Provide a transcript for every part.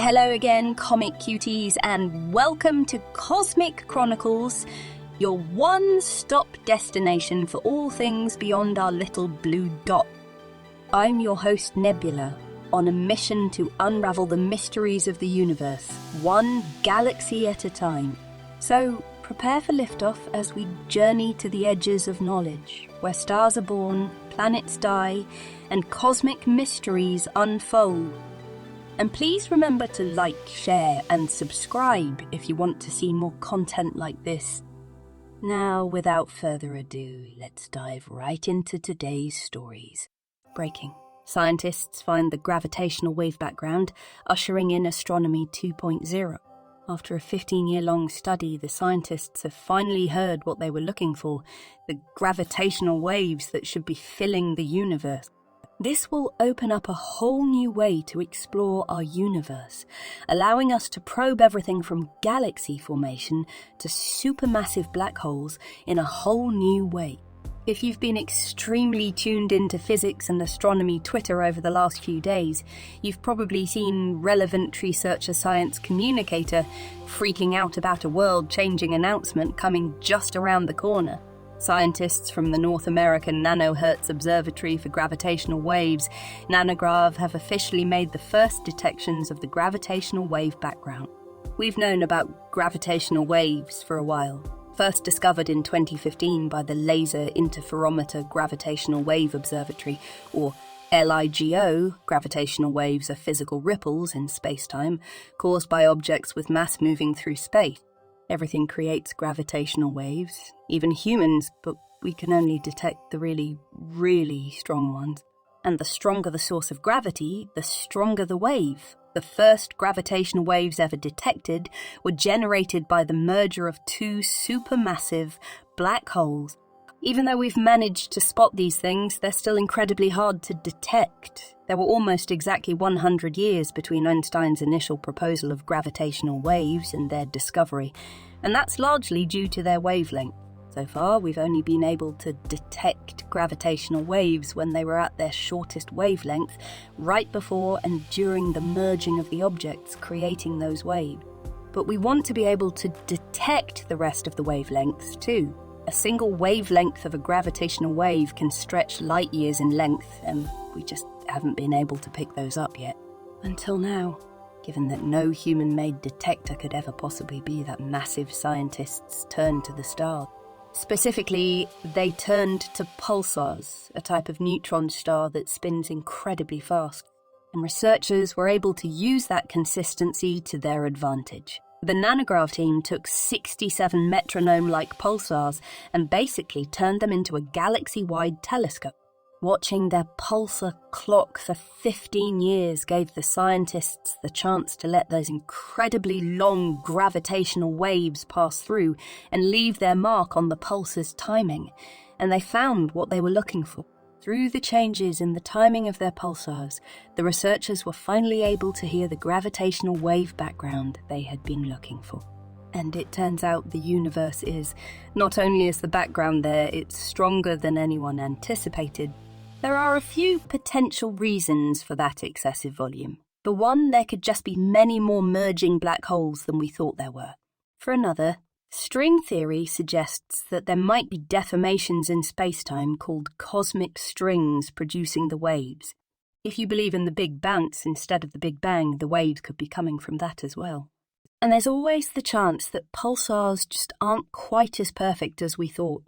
Hello again, comic cuties, and welcome to Cosmic Chronicles, your one-stop destination for all things beyond our little blue dot. I'm your host, Nebula, on a mission to unravel the mysteries of the universe, one galaxy at a time. So prepare for liftoff as we journey to the edges of knowledge, where stars are born, planets die, and cosmic mysteries unfold. And please remember to like, share, and subscribe if you want to see more content like this. Now, without further ado, let's dive right into today's stories. Breaking. Scientists find the gravitational wave background, ushering in Astronomy 2.0. After a 15-year-long study, the scientists have finally heard what they were looking for, the gravitational waves that should be filling the universe. This will open up a whole new way to explore our universe, allowing us to probe everything from galaxy formation to supermassive black holes in a whole new way. If you've been extremely tuned into physics and astronomy Twitter over the last few days, you've probably seen relevant researcher science communicator freaking out about a world-changing announcement coming just around the corner. Scientists from the North American Nanohertz Observatory for Gravitational Waves, NanoGrav, have officially made the first detections of the gravitational wave background. We've known about gravitational waves for a while, first discovered in 2015 by the Laser Interferometer Gravitational Wave Observatory, or LIGO. Gravitational waves are physical ripples in space-time caused by objects with mass moving through space. Everything creates gravitational waves, even humans, but we can only detect the really, really strong ones. And the stronger the source of gravity, the stronger the wave. The first gravitational waves ever detected were generated by the merger of two supermassive black holes. Even though we've managed to spot these things, they're still incredibly hard to detect. There were almost exactly 100 years between Einstein's initial proposal of gravitational waves and their discovery, and that's largely due to their wavelength. So far, we've only been able to detect gravitational waves when they were at their shortest wavelength, right before and during the merging of the objects creating those waves. But we want to be able to detect the rest of the wavelengths too. A single wavelength of a gravitational wave can stretch light years in length, and we just haven't been able to pick those up yet. Until now, given that no human-made detector could ever possibly be that massive scientists turned to the stars. Specifically, they turned to pulsars, a type of neutron star that spins incredibly fast, and researchers were able to use that consistency to their advantage. The NanoGrav team took 67 metronome-like pulsars and basically turned them into a galaxy-wide telescope. Watching their pulsar clock for 15 years gave the scientists the chance to let those incredibly long gravitational waves pass through and leave their mark on the pulsar's timing, and they found what they were looking for. Through the changes in the timing of their pulsars, the researchers were finally able to hear the gravitational wave background they had been looking for. And it turns out the universe is, not only is the background there, it's stronger than anyone anticipated. There are a few potential reasons for that excessive volume. For one, there could just be many more merging black holes than we thought there were. For another, string theory suggests that there might be deformations in spacetime called cosmic strings producing the waves. If you believe in the Big Bounce instead of the Big Bang, the waves could be coming from that as well. And there's always the chance that pulsars just aren't quite as perfect as we thought.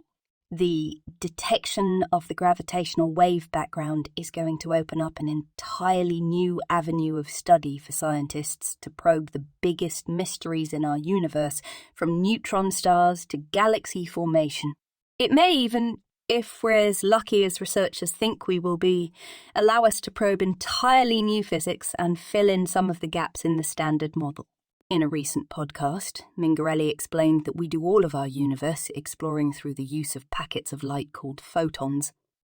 The detection of the gravitational wave background is going to open up an entirely new avenue of study for scientists to probe the biggest mysteries in our universe, from neutron stars to galaxy formation. It may even, if we're as lucky as researchers think we will be, allow us to probe entirely new physics and fill in some of the gaps in the standard model. In a recent podcast, Mingarelli explained that we do all of our universe exploring through the use of packets of light called photons.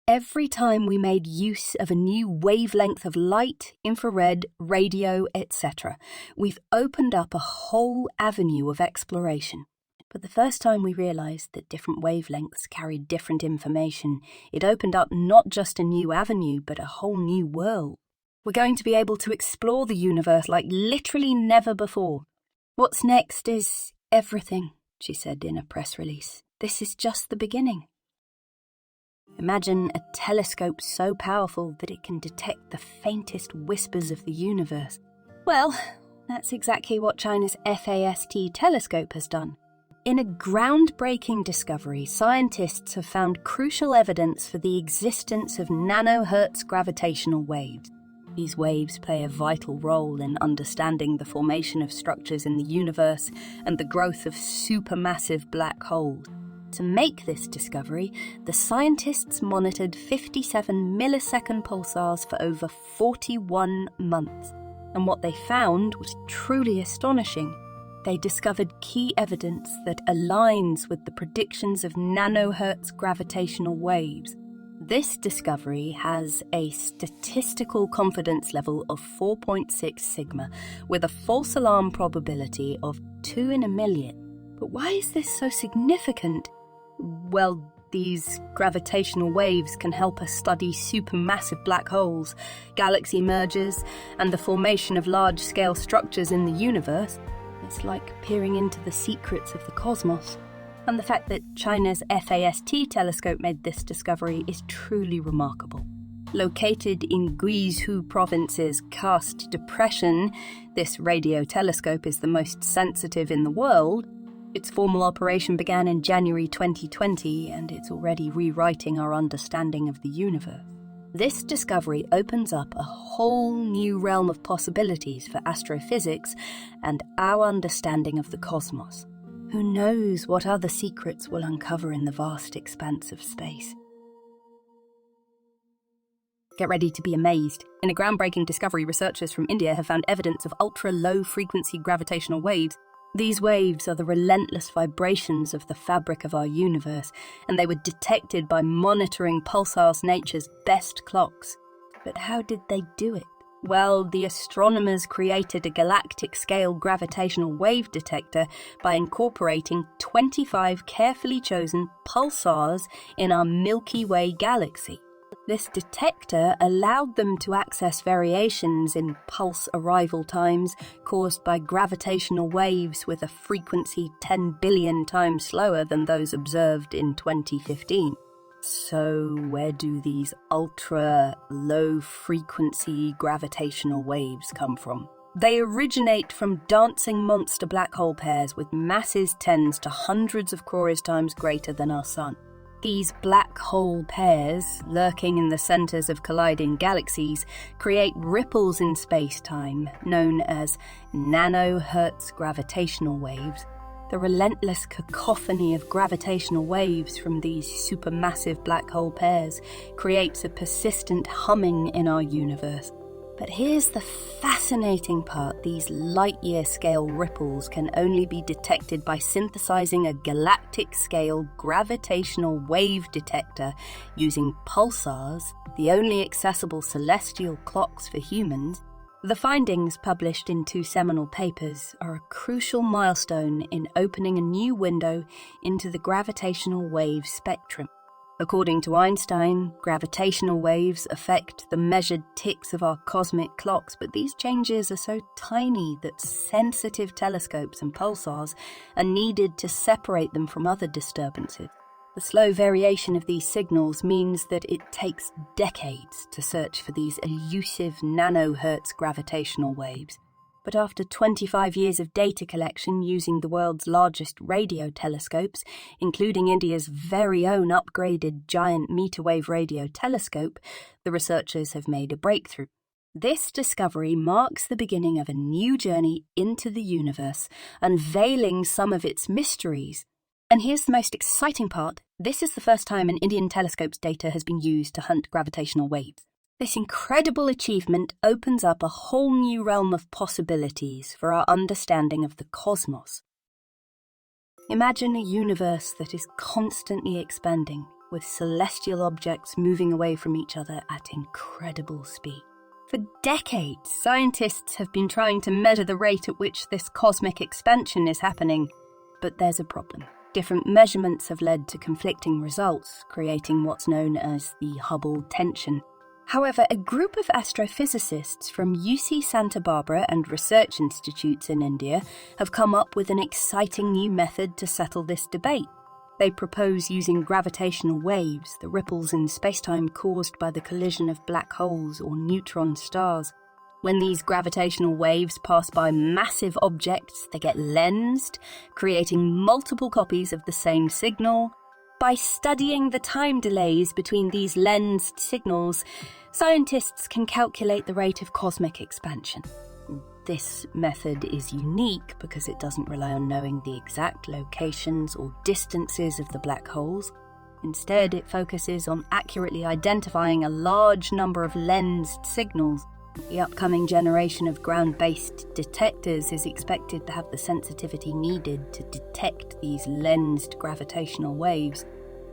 Every time we made use of a new wavelength of light, infrared, radio, etc., we've opened up a whole avenue of exploration. But the first time we realised that different wavelengths carried different information, it opened up not just a new avenue, but a whole new world. We're going to be able to explore the universe like literally never before. What's next is everything, she said in a press release. This is just the beginning. Imagine a telescope so powerful that it can detect the faintest whispers of the universe. Well, that's exactly what China's FAST telescope has done. In a groundbreaking discovery, scientists have found crucial evidence for the existence of nanohertz gravitational waves. These waves play a vital role in understanding the formation of structures in the universe and the growth of supermassive black holes. To make this discovery, the scientists monitored 57 millisecond pulsars for over 41 months, and what they found was truly astonishing. They discovered key evidence that aligns with the predictions of nanohertz gravitational waves. This discovery has a statistical confidence level of 4.6 sigma, with a false alarm probability of 2 in a million. But why is this so significant? Well, these gravitational waves can help us study supermassive black holes, galaxy mergers, and the formation of large-scale structures in the universe. It's like peering into the secrets of the cosmos. And the fact that China's FAST telescope made this discovery is truly remarkable. Located in Guizhou Province's Karst Depression, this radio telescope is the most sensitive in the world. Its formal operation began in January 2020, and it's already rewriting our understanding of the universe. This discovery opens up a whole new realm of possibilities for astrophysics and our understanding of the cosmos. Who knows what other secrets we'll uncover in the vast expanse of space? Get ready to be amazed. In a groundbreaking discovery, researchers from India have found evidence of ultra-low frequency gravitational waves. These waves are the relentless vibrations of the fabric of our universe, and they were detected by monitoring pulsars nature's best clocks. But how did they do it? Well, the astronomers created a galactic-scale gravitational wave detector by incorporating 25 carefully chosen pulsars in our Milky Way galaxy. This detector allowed them to access variations in pulse arrival times caused by gravitational waves with a frequency 10 billion times slower than those observed in 2015. So where do these ultra-low frequency gravitational waves come from? They originate from dancing monster black hole pairs with masses tens to hundreds of Cori's times greater than our Sun. These black hole pairs, lurking in the centers of colliding galaxies, create ripples in space-time known as nanohertz gravitational waves. The relentless cacophony of gravitational waves from these supermassive black hole pairs creates a persistent humming in our universe. But here's the fascinating part. These light-year-scale ripples can only be detected by synthesizing a galactic-scale gravitational wave detector using pulsars, the only accessible celestial clocks for humans. The findings, published in 2 seminal papers, are a crucial milestone in opening a new window into the gravitational wave spectrum. According to Einstein, gravitational waves affect the measured ticks of our cosmic clocks, but these changes are so tiny that sensitive telescopes and pulsars are needed to separate them from other disturbances. The slow variation of these signals means that it takes decades to search for these elusive nanohertz gravitational waves. But after 25 years of data collection using the world's largest radio telescopes, including India's very own upgraded giant meter-wave radio telescope, the researchers have made a breakthrough. This discovery marks the beginning of a new journey into the universe, unveiling some of its mysteries. And here's the most exciting part. This is the first time an Indian telescope's data has been used to hunt gravitational waves. This incredible achievement opens up a whole new realm of possibilities for our understanding of the cosmos. Imagine a universe that is constantly expanding, with celestial objects moving away from each other at incredible speed. For decades, scientists have been trying to measure the rate at which this cosmic expansion is happening, but there's a problem. Different measurements have led to conflicting results, creating what's known as the Hubble tension. However, a group of astrophysicists from UC Santa Barbara and research institutes in India have come up with an exciting new method to settle this debate. They propose using gravitational waves, the ripples in spacetime caused by the collision of black holes or neutron stars. When these gravitational waves pass by massive objects, they get lensed, creating multiple copies of the same signal. By studying the time delays between these lensed signals, scientists can calculate the rate of cosmic expansion. This method is unique because it doesn't rely on knowing the exact locations or distances of the black holes. Instead, it focuses on accurately identifying a large number of lensed signals. The upcoming generation of ground-based detectors is expected to have the sensitivity needed to detect these lensed gravitational waves.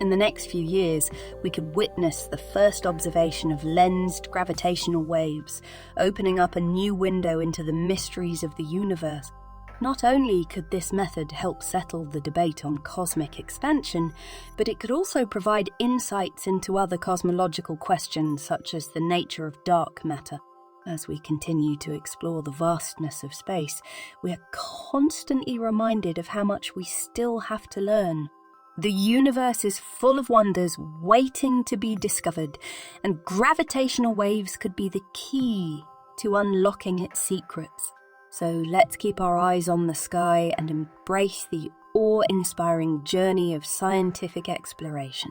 In the next few years, we could witness the first observation of lensed gravitational waves, opening up a new window into the mysteries of the universe. Not only could this method help settle the debate on cosmic expansion, but it could also provide insights into other cosmological questions such as the nature of dark matter. As we continue to explore the vastness of space, we are constantly reminded of how much we still have to learn. The universe is full of wonders waiting to be discovered, and gravitational waves could be the key to unlocking its secrets. So let's keep our eyes on the sky and embrace the awe-inspiring journey of scientific exploration.